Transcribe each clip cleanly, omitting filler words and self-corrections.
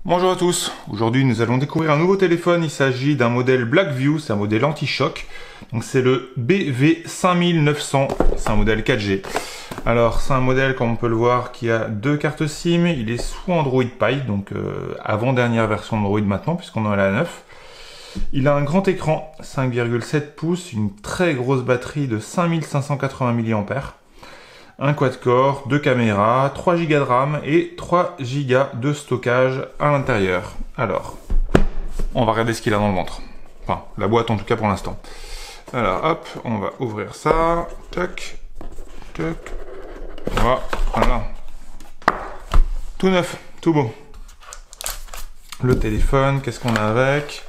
Bonjour à tous, aujourd'hui nous allons découvrir un nouveau téléphone, il s'agit d'un modèle Blackview, c'est un modèle anti-choc, donc c'est le BV5900, c'est un modèle 4G. Alors c'est un modèle comme on peut le voir qui a deux cartes SIM, il est sous Android Pie, donc avant-dernière version d'Android maintenant puisqu'on en a la 9. Il a un grand écran, 5,7 pouces, une très grosse batterie de 5580 mAh. Un quad-core, deux caméras, 3 Go de RAM et 3 Go de stockage à l'intérieur. Alors, on va regarder ce qu'il a dans le ventre. Enfin, la boîte en tout cas pour l'instant. Alors, hop, on va ouvrir ça. Tac, tac. Voilà. Tout neuf, tout beau. Le téléphone, qu'est-ce qu'on a avec?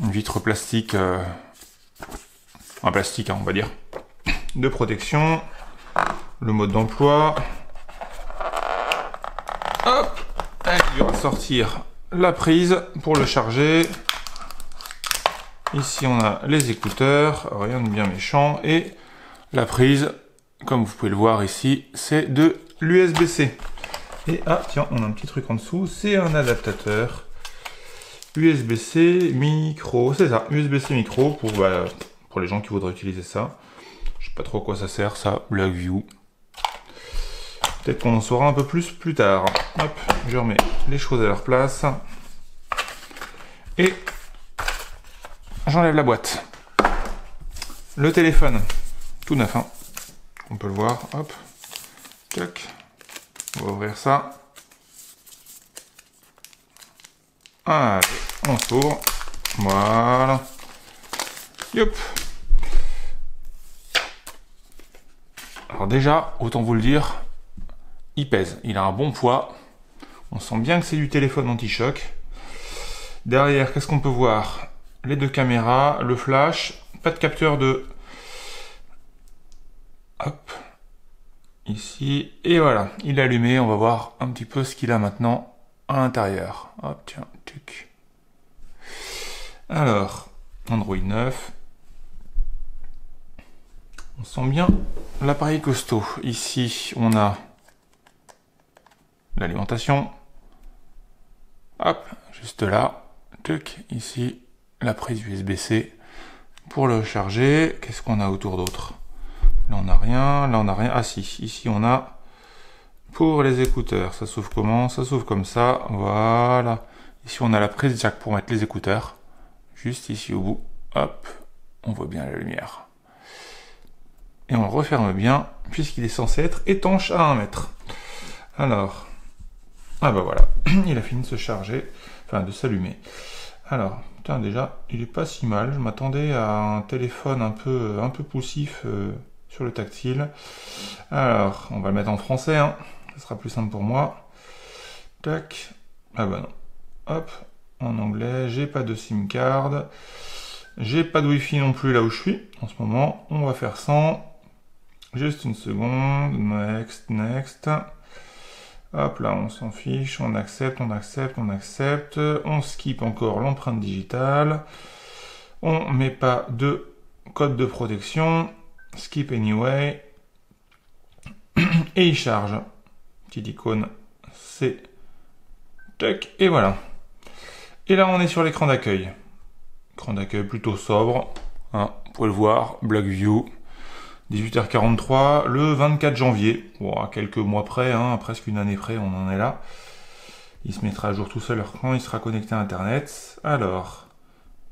Une vitre plastique, un plastique, hein, on va dire, de protection. Le mode d'emploi. Hop, il va sortir la prise pour le charger. Ici on a les écouteurs, rien de bien méchant, et la prise, comme vous pouvez le voir ici, c'est de l'USB-C. Et ah tiens, on a un petit truc en dessous, c'est un adaptateur USB-C micro, c'est ça, USB-C micro pour les gens qui voudraient utiliser ça. Je sais pas trop à quoi ça sert, ça, Blackview. Peut-être qu'on en saura un peu plus tard. Hop, je remets les choses à leur place. Et j'enlève la boîte. Le téléphone, tout neuf, hein. On peut le voir, hop. Tac. On va ouvrir ça. Allez, on s'ouvre. Voilà. Yop. Alors déjà, autant vous le dire, il pèse, il a un bon poids. On sent bien que c'est du téléphone anti-choc. Derrière, qu'est-ce qu'on peut voir? Les deux caméras, le flash, pas de capteur de... Hop, ici, et voilà, il est allumé. On va voir un petit peu ce qu'il a maintenant à l'intérieur. Hop, tiens, tuc. Alors, Android 9. On sent bien l'appareil costaud. Ici, on a l'alimentation. Hop, juste là. Tuc, ici, la prise USB-C pour le charger. Qu'est-ce qu'on a autour d'autre? Là, on n'a rien. Là, on n'a rien. Ah si, ici, on a pour les écouteurs. Ça s'ouvre comment? Ça s'ouvre comme ça. Voilà. Ici, on a la prise jack pour mettre les écouteurs. Juste ici au bout. Hop, on voit bien la lumière. Et on le referme bien, puisqu'il est censé être étanche à 1 mètre. Alors, ah bah voilà, il a fini de se charger, enfin de s'allumer. Alors, putain, déjà, il est pas si mal. Je m'attendais à un téléphone un peu poussif sur le tactile. Alors, on va le mettre en français, hein. Ça sera plus simple pour moi. Tac, ah bah non. Hop, en anglais, j'ai pas de SIM card. J'ai pas de Wi-Fi non plus là où je suis en ce moment. On va faire sans. Juste une seconde, next. Hop là, on s'en fiche, on accepte. On skip encore l'empreinte digitale. On met pas de code de protection. Skip anyway. Et il charge. Petite icône, c'est... Tac, et voilà. Et là, on est sur l'écran d'accueil. Écran d'accueil plutôt sobre. Hein, vous pouvez le voir, Blackview. 18h43, le 24 janvier, bon, à quelques mois près, hein, presque une année près, on en est là. Il se mettra à jour tout seul quand il sera connecté à Internet. Alors,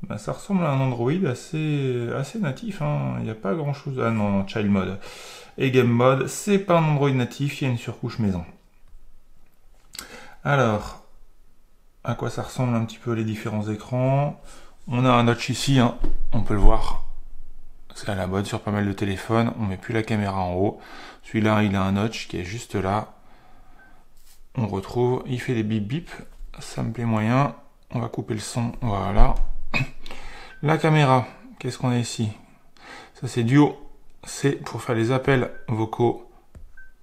bah, ça ressemble à un Android assez natif, hein. Il n'y a pas grand chose... Ah non, Child Mode et Game Mode, c'est pas un Android natif, il y a une surcouche maison. Alors, à quoi ça ressemble un petit peu les différents écrans? On a un notch ici, hein, on peut le voir. C'est à la mode sur pas mal de téléphones, on met plus la caméra en haut. Celui-là, il a un notch qui est juste là. On retrouve, il fait des bip bip, ça me plaît moyen. On va couper le son, voilà. La caméra, qu'est-ce qu'on a ici? Ça c'est Duo, c'est pour faire les appels vocaux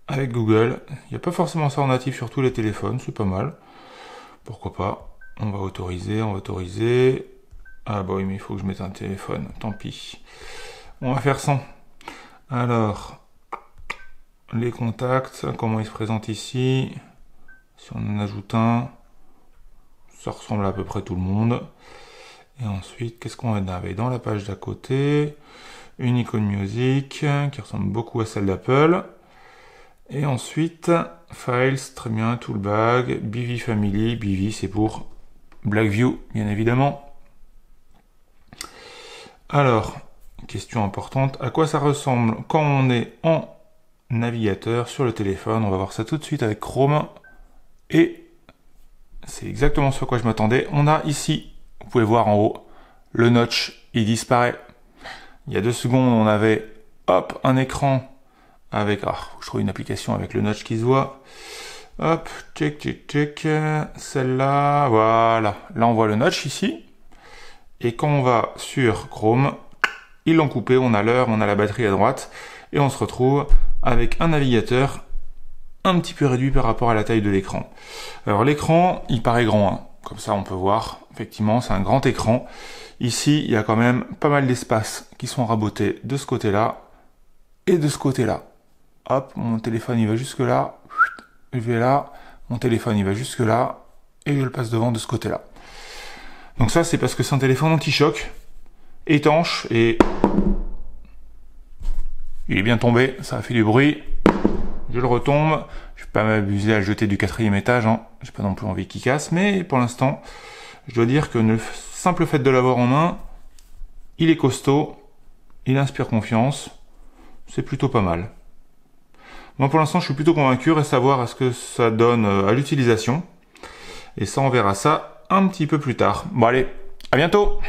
avec Google. Il n'y a pas forcément ça en natif sur tous les téléphones, c'est pas mal. Pourquoi pas? On va autoriser. Ah bah oui, mais il faut que je mette un téléphone, tant pis. On va faire sans. Alors, les contacts, comment ils se présentent ici. Si on en ajoute un, ça ressemble à peu près tout le monde. Et ensuite, qu'est-ce qu'on avait dans la page d'à côté? Une icône music qui ressemble beaucoup à celle d'Apple. Et ensuite, Files, très bien, Toolbag, BV Family. BV, c'est pour Blackview, bien évidemment. Alors, question importante, à quoi ça ressemble quand on est en navigateur sur le téléphone? On va voir ça tout de suite avec Chrome. Et c'est exactement ce à quoi je m'attendais. On a ici, vous pouvez voir en haut, le notch, il disparaît. Il y a 2 secondes, on avait, hop, un écran avec, je trouve une application avec le notch qui se voit. Hop, check, check, check, celle-là, voilà. Là, on voit le notch ici. Et quand on va sur Chrome, ils l'ont coupé, on a l'heure, on a la batterie à droite, et on se retrouve avec un navigateur un petit peu réduit par rapport à la taille de l'écran. Alors l'écran, il paraît grand, hein. Comme ça on peut voir, effectivement, c'est un grand écran. Ici, il y a quand même pas mal d'espaces qui sont rabotés de ce côté-là et de ce côté-là. Hop, mon téléphone il va jusque là, je vais là, mon téléphone il va jusque là, et je le passe devant de ce côté-là. Donc ça, c'est parce que c'est un téléphone anti-choc, étanche, et il est bien tombé, ça a fait du bruit. Je le retombe, je vais pas m'abuser à le jeter du 4e étage, hein. J'ai pas non plus envie qu'il casse, mais pour l'instant, je dois dire que le simple fait de l'avoir en main, il est costaud, il inspire confiance, c'est plutôt pas mal. Moi pour l'instant, je suis plutôt convaincu, reste à voir à ce que ça donne à l'utilisation, et ça on verra ça un petit peu plus tard. Bon allez, à bientôt!